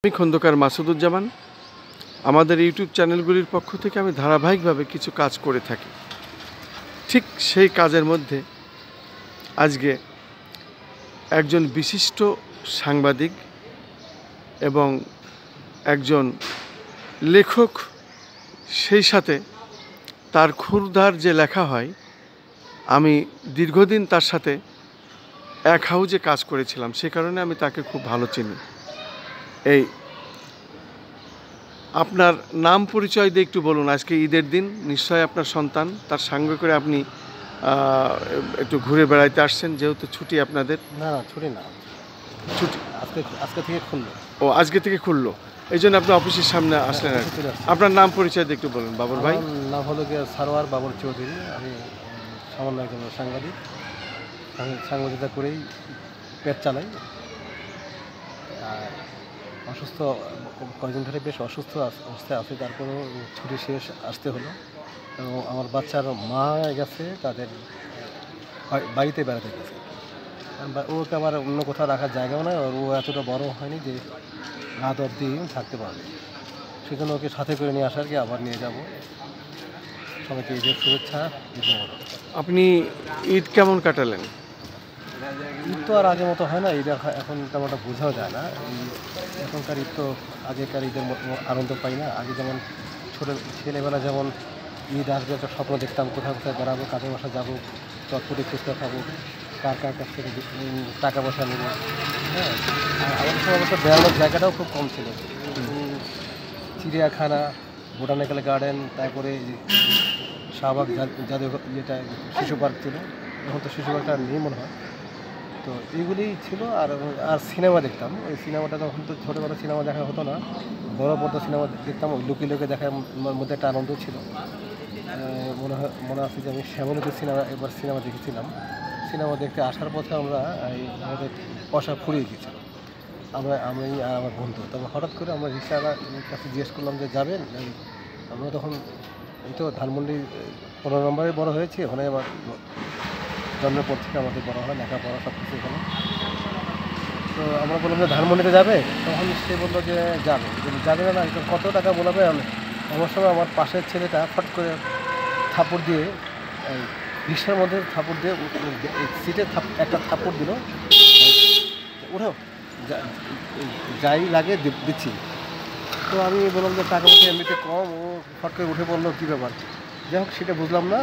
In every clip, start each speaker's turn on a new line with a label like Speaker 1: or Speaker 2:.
Speaker 1: আমি খন্দকার মাসুদুজ্জামান। আমাদের ইউটিউব চ্যানেলগুলির পক্ষ থেকে আমি ধারাবাহিকভাবে কিছু কাজ করে থাকি। ঠিক সেই কাজের মধ্যে আজকে একজন বিশিষ্ট সাংবাদিক এবং একজন লেখক, সেই সাথে তার ক্ষুরধার যে লেখা হয়, আমি দীর্ঘদিন তার সাথে এক হাউজে কাজ করেছিলাম, সে কারণে আমি তাকে খুব ভালো চিনি। এই আপনার নাম পরিচয় দিয়ে একটু বলুন। আজকে ঈদের দিন, নিশ্চয়ই আপনার সন্তান তার সঙ্গে করে আপনি একটু ঘুরে বেড়াইতে আসছেন, যেহেতু ছুটি আপনাদের।
Speaker 2: না না, ছুটি না,
Speaker 1: ছুটি
Speaker 2: আজকে থেকে খুললো।
Speaker 1: ও, আজকে থেকে খুললো, এই জন্য আপনি অফিসের সামনে আসলেন আর কি। আপনার নাম পরিচয় দিয়ে একটু বলুন বাবর ভাই।
Speaker 2: আমার নাম হলো গিয়ে সারোয়ার বাবর চৌধুরী। আমি সামান্য একজন সাংবাদিক, সাংবাদিকতা করেই পেট চালাই। আর অসুস্থ, কয়েকদিন ধরে বেশ অসুস্থ অবস্থায় আছে, তারপরেও ছুটি শেষ আসতে হলো। এবং আমার বাচ্চার মা গেছে তাদের বাড়িতে বেড়াতে গেছে। ওকে আবার অন্য কোথাও রাখার জায়গাও নয়, আর ও এতটা বড় হয়নি যে রাত অবধি থাকতে পারবে। সেজন্য ওকে সাথে করে নিয়ে আসার কি আবার নিয়ে যাব। সবাইকে ঈদের শুভেচ্ছা।
Speaker 1: আপনি ঈদ কেমন কাটালেন?
Speaker 2: ঈদ তো আর আগের মতো হয় না, ঈদ এখন তেমন একটা বোঝাও যায় না। এখনকার ঈদ তো আগেকার ঈদের আনন্দ পাই না। আগে যেমন ছোটো ছেলেবেলা যেমন ঈদ আসবে একটা স্বপ্ন দেখতাম, কোথাও কোথায় বেড়াবো, কাজের বাসা যাবো, চটপটি ফুচকা খাবো, কার কাছ থেকে টাকা পয়সা নেবো। হ্যাঁ, আর আমাদের সময় অবশ্য বেড়ানোর জায়গাটাও খুব কম ছিল। চিড়িয়াখানা, বোটানিক্যাল গার্ডেন, তারপরে শাহবাগ জাদুঘর, যেটা শিশু পার্ক ছিল, এখন তো শিশু পার্কটা নেই মনে হয়। তো এইগুলিই ছিল। আর আর সিনেমা দেখতাম। ওই সিনেমাটা তখন তো ছোটোবেলা সিনেমা দেখা হতো না, বড় পর্দা সিনেমা দেখতাম। ওই লুকিয়ে লুকিয়ে দেখার মধ্যে একটা আনন্দ ছিল। মনে আছে যে আমি শ্যামলীতে এবার সিনেমা দেখেছিলাম। সিনেমা দেখতে আসার পথে আমরা আমাদের পয়সা ফুরিয়ে গিয়েছিলাম, আমি আর আমার বন্ধু। তবে হঠাৎ করে আমরা রিক্সাওয়ালার কাছে জিজ্ঞেস করলাম যে যাবেন। আমরা তখন এই তো ধানমন্ডি 15 নম্বরে বড় হয়েছি, ওখানে আবার জন্মের পর থেকে আমাদের বড় হয়, লেখাপড়া সব কিছু এখানে। তো আমরা বললাম যে ধানমন্ডিতে যাবে। তখন সে বললো যে যাবে না। কত টাকা বলাবে? এমন সময় আমার পাশের ছেলেটা ফট করে থাপড় দিয়ে, এই রিক্সার মধ্যে থাপড় দিয়ে, সিটে একটা থাপড় দিল, উঠো, যাই লাগে দিচ্ছি। তো আমি বললাম যে টাকা পয়সা এমনিতে কম। ও ফট করে উঠে বললো কী ব্যাপার। যাই হোক, সেটা বুঝলাম না।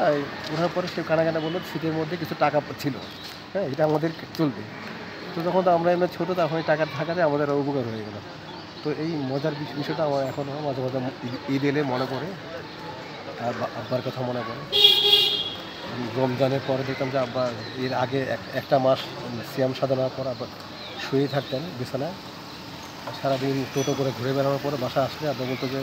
Speaker 2: ওঠার পরে সে কানা বললো সিটের মধ্যে কিছু টাকা ছিল, হ্যাঁ, এটা আমাদের চলবে। তো তখন তো আমরা এমনি ছোটো, তখন এই টাকা থাকাতে আমাদের উপকার হয়ে গেল। তো এই মজার বিষয়টা আমার এখনও মাঝে মাঝে ঈদ এলে মনে পড়ে, আর আব্বার কথা মনে পড়ে। রমজানের পরে দেখতাম যে আব্বা এর আগে একটা মাস সিয়াম সাধনার পর আবার শুয়েই থাকতেন বিছানায়। সারাদিন টোটো করে ঘুরে বেড়ানোর পরে বাসা আসলে আব্বা বলতো যে